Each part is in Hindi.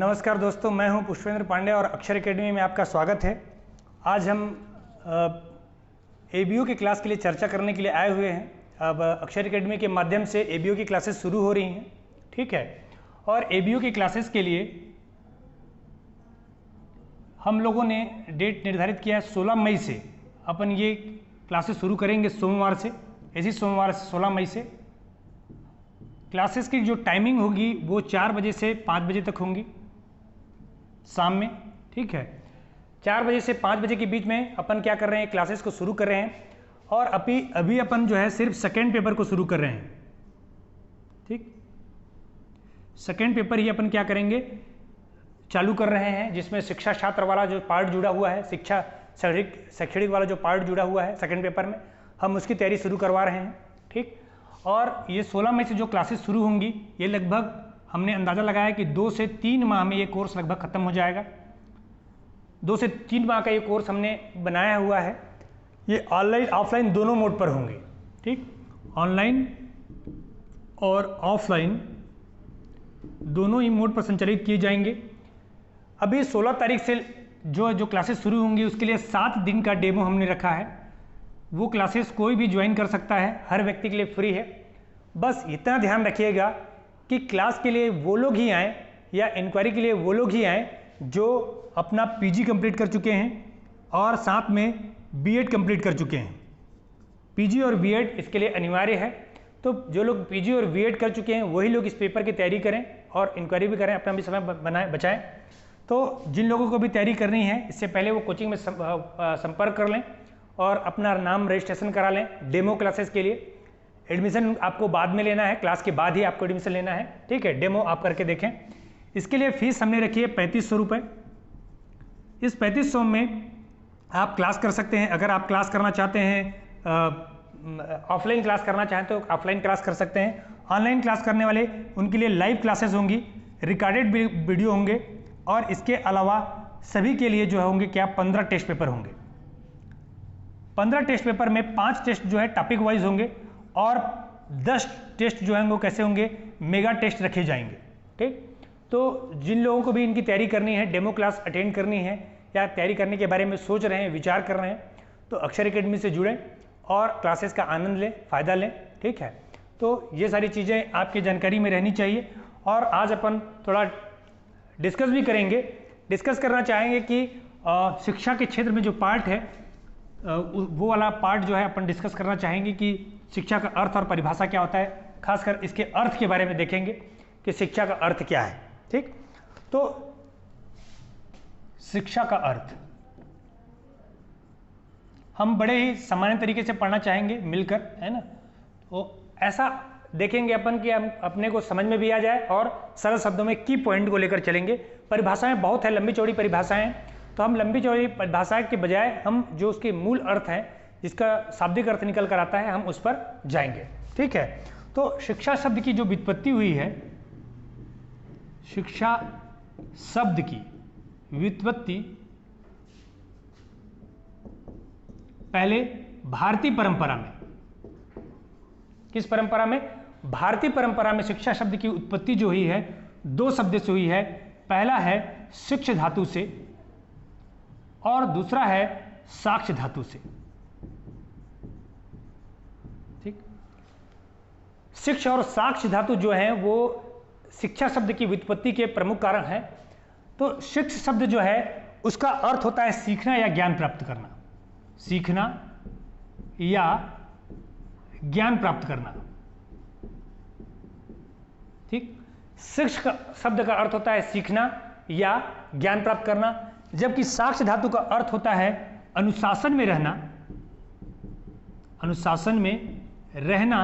नमस्कार दोस्तों, मैं हूं पुष्पेंद्र पांडे और अक्षर एकेडमी में आपका स्वागत है। आज हम एबीओ की क्लास के लिए चर्चा करने के लिए आए हुए हैं। अब अक्षर एकेडमी के माध्यम से एबीओ की क्लासेस शुरू हो रही हैं, ठीक है। और एबीओ की क्लासेस के लिए हम लोगों ने डेट निर्धारित किया है 16 मई से अपन ये क्लासेस शुरू करेंगे सोमवार से। इसी सोमवार 16 मई से क्लासेस की जो टाइमिंग होगी वो 4 बजे से 5 बजे तक होंगी शाम में, ठीक है। 4 बजे से 5 बजे के बीच में अपन क्या कर रहे हैं, क्लासेस को शुरू कर रहे हैं। और अभी अपन जो है सिर्फ सेकेंड पेपर को शुरू कर रहे हैं, ठीक। सेकेंड पेपर ही अपन क्या करेंगे, चालू कर रहे हैं, जिसमें शिक्षा छात्र वाला जो पार्ट जुड़ा हुआ है, शिक्षा शैक्षणिक वाला जो पार्ट जुड़ा हुआ है सेकेंड पेपर में, हम उसकी तैयारी शुरू करवा रहे हैं, ठीक। और ये 16 मई से जो क्लासेस शुरू होंगी, ये लगभग हमने अंदाज़ा लगाया कि 2 से 3 माह में ये कोर्स लगभग ख़त्म हो जाएगा। 2 से 3 माह का ये कोर्स हमने बनाया हुआ है। ये ऑनलाइन ऑफलाइन दोनों मोड पर होंगे, ठीक। ऑनलाइन और ऑफलाइन दोनों ही मोड पर संचालित किए जाएंगे। अभी 16 तारीख से जो क्लासेस शुरू होंगी उसके लिए 7 दिन का डेमो हमने रखा है। वो क्लासेस कोई भी ज्वाइन कर सकता है, हर व्यक्ति के लिए फ्री है। बस इतना ध्यान रखिएगा कि क्लास के लिए वो लोग ही आएँ या इंक्वायरी के लिए वो लोग ही आएँ जो अपना पीजी कंप्लीट कर चुके हैं और साथ में बीएड कंप्लीट कर चुके हैं। पीजी और बीएड इसके लिए अनिवार्य है। तो जो लोग पीजी और बीएड कर चुके हैं वही लोग इस पेपर की तैयारी करें और इंक्वायरी भी करें, अपना भी समय बचाएं। तो जिन लोगों को भी तैयारी करनी है, इससे पहले वो कोचिंग में संपर्क कर लें और अपना नाम रजिस्ट्रेशन करा लें डेमो क्लासेस के लिए। एडमिशन आपको बाद में लेना है, क्लास के बाद ही आपको एडमिशन लेना है, ठीक है। डेमो आप करके देखें। इसके लिए फीस हमने रखी है 3500 रुपये। इस 3500 में आप क्लास कर सकते हैं। अगर आप क्लास करना चाहते हैं, ऑफलाइन क्लास करना चाहें तो ऑफलाइन क्लास कर सकते हैं। ऑनलाइन क्लास करने वाले उनके लिए लाइव क्लासेस होंगी, रिकॉर्डेड वीडियो होंगे और इसके अलावा सभी के लिए जो होंगे क्या 15 टेस्ट पेपर होंगे। 15 टेस्ट पेपर में 5 टेस्ट जो है टॉपिक वाइज होंगे और 10 टेस्ट जो हैं वो कैसे होंगे, मेगा टेस्ट रखे जाएंगे, ठीक। तो जिन लोगों को भी इनकी तैयारी करनी है, डेमो क्लास अटेंड करनी है या तैयारी करने के बारे में सोच रहे हैं, विचार कर रहे हैं, तो अक्षर एकेडमी से जुड़ें और क्लासेस का आनंद लें, फ़ायदा लें, ठीक है। तो ये सारी चीज़ें आपकी जानकारी में रहनी चाहिए। और आज अपन थोड़ा डिस्कस भी करेंगे। डिस्कस करना चाहेंगे कि शिक्षा के क्षेत्र में जो पार्ट है वो वाला पार्ट जो है अपन डिस्कस करना चाहेंगे कि शिक्षा का अर्थ और परिभाषा क्या होता है। खासकर इसके अर्थ के बारे में देखेंगे कि शिक्षा का अर्थ क्या है, ठीक। तो शिक्षा का अर्थ हम बड़े ही सामान्य तरीके से पढ़ना चाहेंगे मिलकर, है ना। तो ऐसा देखेंगे अपन कि हम अपने को समझ में भी आ जाए और सरल शब्दों में की पॉइंट को लेकर चलेंगे। परिभाषाएं बहुत है, लंबी चौड़ी परिभाषाएं, तो हम लंबी चौड़ी परिभाषा के बजाय हम जो उसके मूल अर्थ हैं, जिसका शाब्दिक अर्थ निकल कर आता है, हम उस पर जाएंगे, ठीक है। तो शिक्षा शब्द की जो व्युत्पत्ति हुई है, शिक्षा शब्द की व्युत्पत्ति पहले भारतीय परंपरा में, किस परंपरा में, भारतीय परंपरा में शिक्षा शब्द की उत्पत्ति जो हुई है 2 शब्द से हुई है। पहला है शिक्ष धातु से और दूसरा है साक्ष धातु से, ठीक। शिक्ष और साक्ष धातु जो है वो शिक्षा शब्द की व्युत्पत्ति के प्रमुख कारण हैं। तो शिक्ष शब्द जो है उसका अर्थ होता है सीखना या ज्ञान प्राप्त करना, सीखना या ज्ञान प्राप्त करना, ठीक। शिक्ष का शब्द का अर्थ होता है सीखना या ज्ञान प्राप्त करना, जबकि साक्ष धातु का अर्थ होता है अनुशासन में रहना, अनुशासन में रहना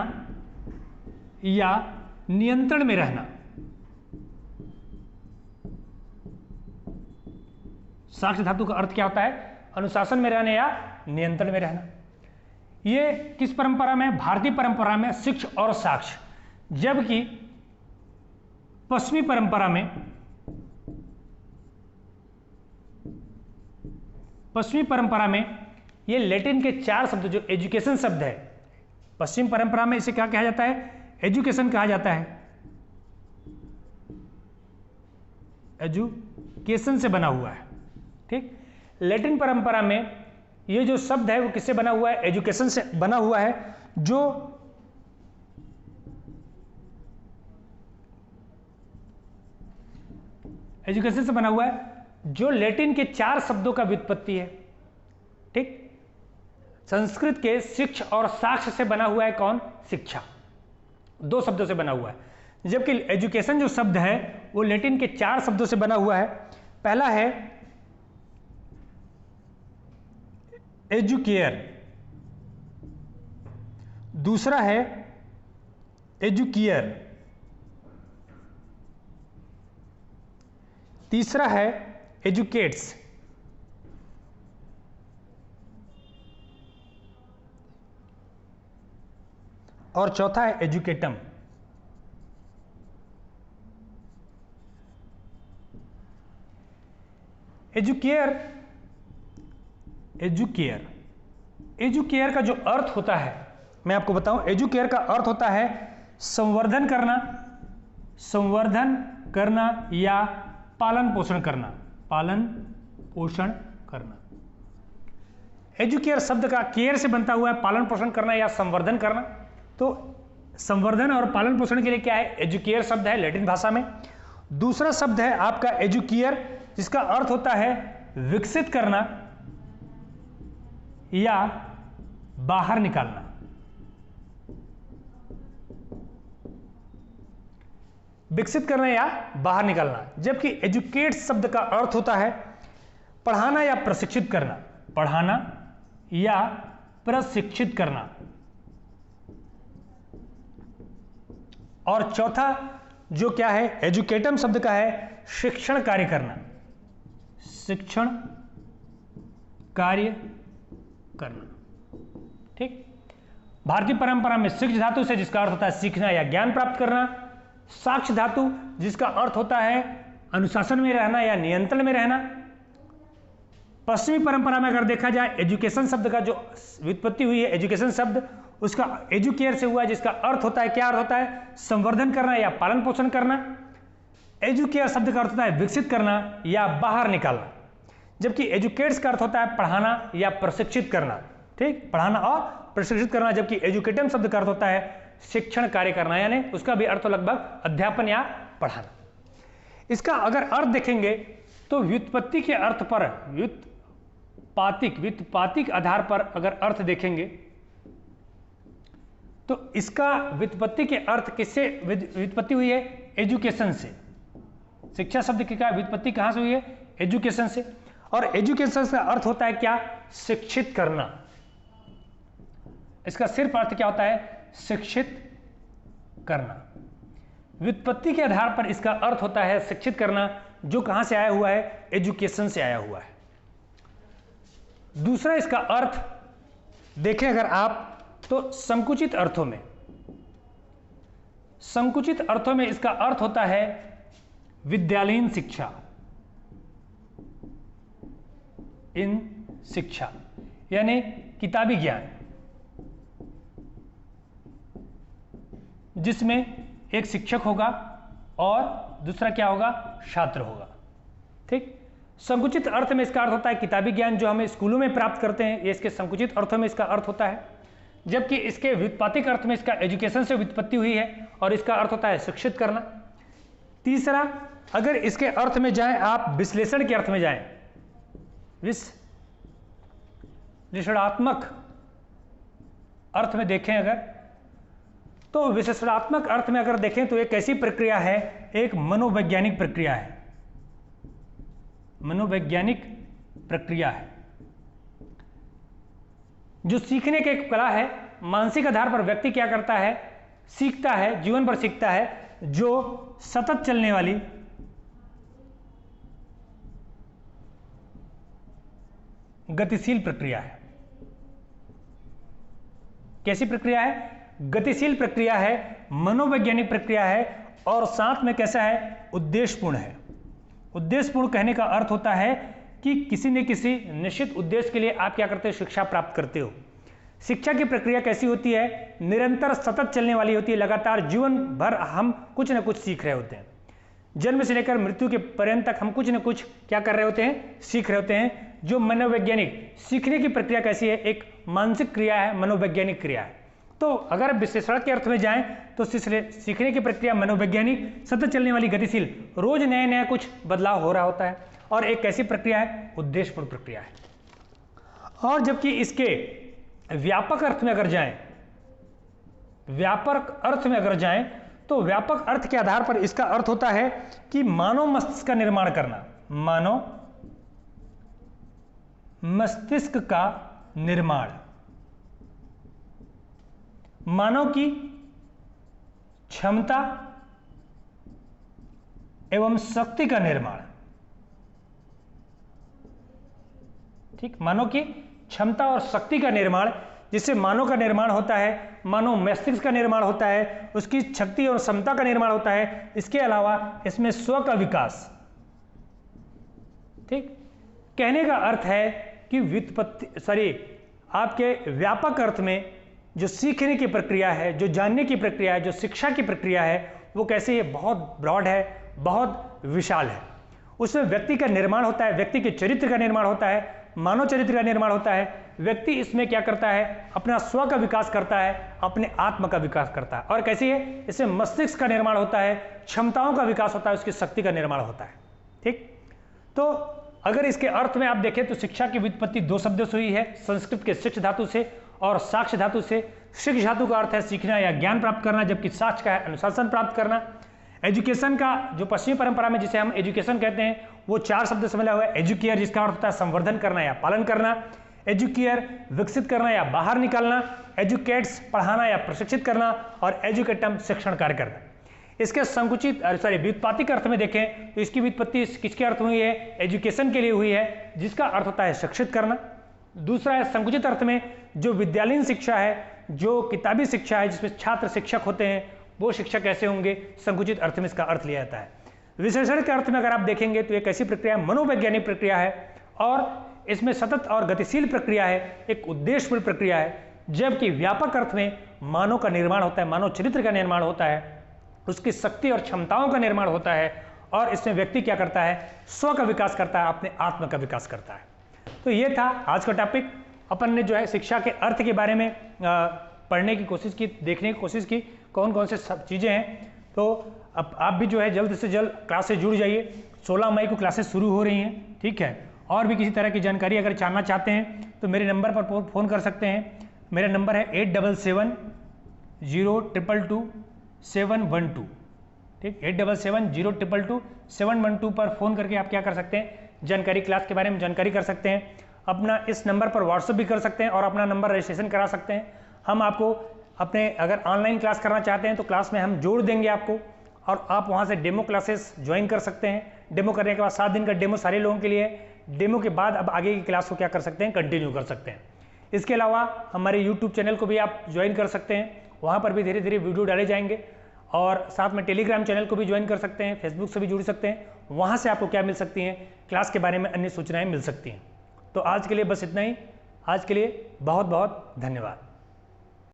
या नियंत्रण में रहना। साक्ष धातु का अर्थ क्या होता है, अनुशासन में रहना या नियंत्रण में रहना। ये किस परंपरा में, भारतीय परंपरा में शिक्ष और साक्ष। जबकि पश्चिमी परंपरा में, पश्चिमी परंपरा में ये लैटिन के 4 शब्द जो एजुकेशन शब्द है, पश्चिम परंपरा में इसे क्या कहा जाता है, एजुकेशन कहा जाता है। एजुकेशन से बना हुआ है। ठीक, लैटिन परंपरा में ये जो शब्द है वो किससे बना हुआ है? एजुकेशन से बना हुआ है, जो एजुकेशन से बना हुआ है, जो लैटिन के 4 शब्दों का व्युत्पत्ति है। ठीक, संस्कृत के शिक्ष और साक्ष से बना हुआ है कौन? शिक्षा, 2 शब्दों से बना हुआ है। जबकि एजुकेशन जो शब्द है वो लैटिन के 4 शब्दों से बना हुआ है। पहला है एजुकेयर, दूसरा है एजुकियर, तीसरा है एजुकेट्स, और चौथा है एजुकेटम। एजुकेयर का जो अर्थ होता है मैं आपको बताऊं, एजुकेयर का अर्थ होता है संवर्धन करना या पालन पोषण करना। एजुकेयर शब्द का केयर से बनता हुआ है, पालन पोषण करना या संवर्धन करना। तो संवर्धन और पालन पोषण के लिए क्या है? एजुकेयर शब्द है लैटिन भाषा में। दूसरा शब्द है आपका एजुकियर, जिसका अर्थ होता है विकसित करना या बाहर निकालना। विकसित करना या बाहर निकालना। जबकि एजुकेट शब्द का अर्थ होता है पढ़ाना या प्रशिक्षित करना, पढ़ाना या प्रशिक्षित करना। और चौथा जो क्या है एजुकेटम शब्द का है शिक्षण कार्य करना, शिक्षण कार्य करना। ठीक, भारतीय परंपरा में शिक्ष धातु से जिसका अर्थ होता है सीखना या ज्ञान प्राप्त करना, साक्ष धातु जिसका अर्थ होता है अनुशासन में रहना या नियंत्रण में रहना। पश्चिमी परंपरा में अगर देखा जाए एजुकेशन शब्द का जो व्युत्पत्ति हुई है, एजुकेशन शब्द उसका एजुकेयर से हुआ है, जिसका अर्थ होता है क्या अर्थ होता है? संवर्धन करना या पालन पोषण करना। एजुकेयर शब्द का अर्थ होता है विकसित करना या बाहर निकालना। जबकि एजुकेट्स का अर्थ होता है पढ़ाना या प्रशिक्षित करना। ठीक, पढ़ाना और प्रशिक्षित करना। जबकि एजुकेटम शब्द का अर्थ होता है शिक्षण कार्य करना, यानी उसका भी अर्थ लगभग अध्यापन या पढ़ाना। इसका अगर अर्थ देखेंगे तो व्युत्पत्ति के अर्थ पर व्युत्पातिक आधार पर अगर अर्थ देखेंगे तो इसका व्युत्पत्ति के अर्थ किससे व्युत्पत्ति हुई है? एजुकेशन से। शिक्षा शब्द की क्या व्युत्पत्ति कहां से हुई है? एजुकेशन से। और एजुकेशन का अर्थ होता है क्या? शिक्षित करना। इसका सिर्फ अर्थ क्या होता है? शिक्षित करना। व्युत्पत्ति के आधार पर इसका अर्थ होता है शिक्षित करना, जो कहां से आया हुआ है? एजुकेशन से आया हुआ है। दूसरा इसका अर्थ देखें अगर आप तो संकुचित अर्थों में इसका अर्थ होता है विद्यालयीन शिक्षा, इन शिक्षा यानी किताबी ज्ञान, जिसमें एक शिक्षक होगा और दूसरा क्या होगा? छात्र होगा। ठीक, संकुचित अर्थ में इसका अर्थ होता है किताबी ज्ञान जो हमें स्कूलों में प्राप्त करते हैं, ये इसके संकुचित अर्थों में इसका अर्थ होता है। जबकि इसके व्युत्पातिक अर्थ में इसका एजुकेशन से व्युत्पत्ति हुई है और इसका अर्थ होता है शिक्षित करना। तीसरा, अगर इसके अर्थ में जाएं आप, विश्लेषण के अर्थ में जाएं, विश्लेषणात्मक अर्थ में देखें अगर, तो विश्लेषणात्मक अर्थ में अगर देखें तो एक ऐसी प्रक्रिया है, एक मनोवैज्ञानिक प्रक्रिया है। मनोवैज्ञानिक प्रक्रिया है जो सीखने की एक कला है। मानसिक आधार पर व्यक्ति क्या करता है? सीखता है, जीवन भर सीखता है, जो सतत चलने वाली गतिशील प्रक्रिया है। कैसी प्रक्रिया है? गतिशील प्रक्रिया है, मनोवैज्ञानिक प्रक्रिया है और साथ में कैसा है? उद्देश्यपूर्ण है। उद्देश्यपूर्ण कहने का अर्थ होता है कि किसी न किसी निश्चित उद्देश्य के लिए आप क्या करते हो? शिक्षा प्राप्त करते हो। शिक्षा की प्रक्रिया कैसी होती है? निरंतर सतत चलने वाली होती है, लगातार जीवन भर हम कुछ न कुछ सीख रहे होते हैं। जन्म से लेकर मृत्यु के पर्यंत तक हम कुछ न कुछ क्या कर रहे होते हैं, सीख रहे होते हैं। जो मनोवैज्ञानिक सीखने की प्रक्रिया कैसी है, एक मानसिक क्रिया है, मनोवैज्ञानिक क्रिया है। तो अगर विश्लेषण के अर्थ में जाएं तो सीखने की प्रक्रिया मनोवैज्ञानिक, सतत चलने वाली, गतिशील, रोज नया नया कुछ बदलाव हो रहा होता है, और एक कैसी प्रक्रिया है, उद्देश्यपूर्ण प्रक्रिया है। और जबकि इसके व्यापक अर्थ में अगर जाएं, व्यापक अर्थ में अगर जाएं तो व्यापक अर्थ के आधार पर इसका अर्थ होता है कि मानव मस्तिष्क का निर्माण करना, मानव मस्तिष्क का निर्माण, मानव की क्षमता एवं शक्ति का निर्माण। ठीक, मानव की क्षमता और शक्ति का निर्माण, जिससे मानव का निर्माण होता है, मानव मस्तिष्क का निर्माण होता है, उसकी शक्ति और क्षमता का निर्माण होता है। इसके अलावा इसमें स्व का विकास। ठीक, कहने का अर्थ है कि आपके व्यापक अर्थ में जो सीखने की प्रक्रिया है, जो जानने की प्रक्रिया है, जो शिक्षा की प्रक्रिया है, वो कैसे है, बहुत ब्रॉड है, बहुत विशाल है। उसमें व्यक्ति का निर्माण होता है, व्यक्ति के चरित्र का निर्माण होता है, मानव चरित्र का निर्माण होता है। व्यक्ति इसमें क्या करता है, अपना स्व का विकास करता है, अपने आत्म का विकास करता है। और कैसी है, इसमें मस्तिष्क का निर्माण होता है, क्षमताओं का विकास होता है, उसकी शक्ति का निर्माण होता है। ठीक, तो अगर इसके अर्थ में आप देखें तो शिक्षा की व्युत्पत्ति दो शब्दों से हुई है, संस्कृत के शिक्ष धातु से और साक्ष्य धातु से। शिक्ष धातु का अर्थ है सीखना या ज्ञान प्राप्त करना, जबकि साक्ष्य का है अनुशासन प्राप्त करना। एजुकेशन का जो पश्चिमी परंपरा में जिसे हम एजुकेशन कहते हैं, वो चार शब्द से मिला हुआ है। एजुकेयर जिसका अर्थ होता है संवर्धन करना या पालन करना, एजुकेयर विकसित करना या बाहर निकालना, एजुकेट्स पढ़ाना या प्रशिक्षित करना, और एजुकेटम शिक्षण कार्य करना। इसके संकुचित व्युत्पत्ति के अर्थ में देखें तो इसकी व्युत्पत्ति किसके अर्थ में हुई है, एजुकेशन के लिए हुई है, जिसका अर्थ होता है शिक्षित करना। दूसरा है संकुचित अर्थ में, जो विद्यालयीन शिक्षा है, जो किताबी शिक्षा है, जिसमें छात्र शिक्षक होते हैं, वो शिक्षक कैसे होंगे, संकुचित अर्थ में इसका अर्थ लिया जाता है। विश्लेषण के अर्थ में अगर आप देखेंगे तो एक ऐसी प्रक्रिया मनोवैज्ञानिक प्रक्रिया है, और इसमें सतत और गतिशील प्रक्रिया है, एक उद्देश्यपूर्ण प्रक्रिया है। जबकि व्यापक अर्थ में मानव का निर्माण होता है, मानव चरित्र का निर्माण होता है, उसकी शक्ति और क्षमताओं का निर्माण होता है, और इसमें व्यक्ति क्या करता है, स्व का विकास करता है, अपने आत्म का विकास करता है। तो ये था आज का टॉपिक। अपन ने जो है शिक्षा के अर्थ के बारे में पढ़ने की कोशिश की, देखने की कोशिश की कौन कौन से सब चीज़ें हैं। तो अब आप भी जो है जल्द से जल्द क्लास से जुड़ जाइए। 16 मई को क्लासेस शुरू हो रही हैं, ठीक है। और भी किसी तरह की जानकारी अगर जानना चाहते हैं तो मेरे नंबर पर फ़ोन कर सकते हैं। मेरा नंबर है 8770222712, ठीक, 8770222712 पर फ़ोन करके आप क्या कर सकते हैं, जानकारी, क्लास के बारे में जानकारी कर सकते हैं। अपना इस नंबर पर व्हाट्सएप भी कर सकते हैं और अपना नंबर रजिस्ट्रेशन करा सकते हैं। हम आपको अपने अगर ऑनलाइन क्लास करना चाहते हैं तो क्लास में हम जोड़ देंगे आपको, और आप वहाँ से डेमो क्लासेस ज्वाइन कर सकते हैं। डेमो करने के बाद 7 दिन का डेमो सारे लोगों के लिए। डेमो के बाद अब आगे की क्लास को क्या कर सकते हैं, कंटिन्यू कर सकते हैं। इसके अलावा हमारे यूट्यूब चैनल को भी आप ज्वाइन कर सकते हैं, वहाँ पर भी धीरे धीरे वीडियो डाले जाएंगे। और साथ में टेलीग्राम चैनल को भी ज्वाइन कर सकते हैं, फेसबुक से भी जुड़ सकते हैं। वहाँ से आपको क्या मिल सकती हैं, क्लास के बारे में अन्य सूचनाएँ मिल सकती हैं। तो आज के लिए बस इतना ही। आज के लिए बहुत बहुत धन्यवाद।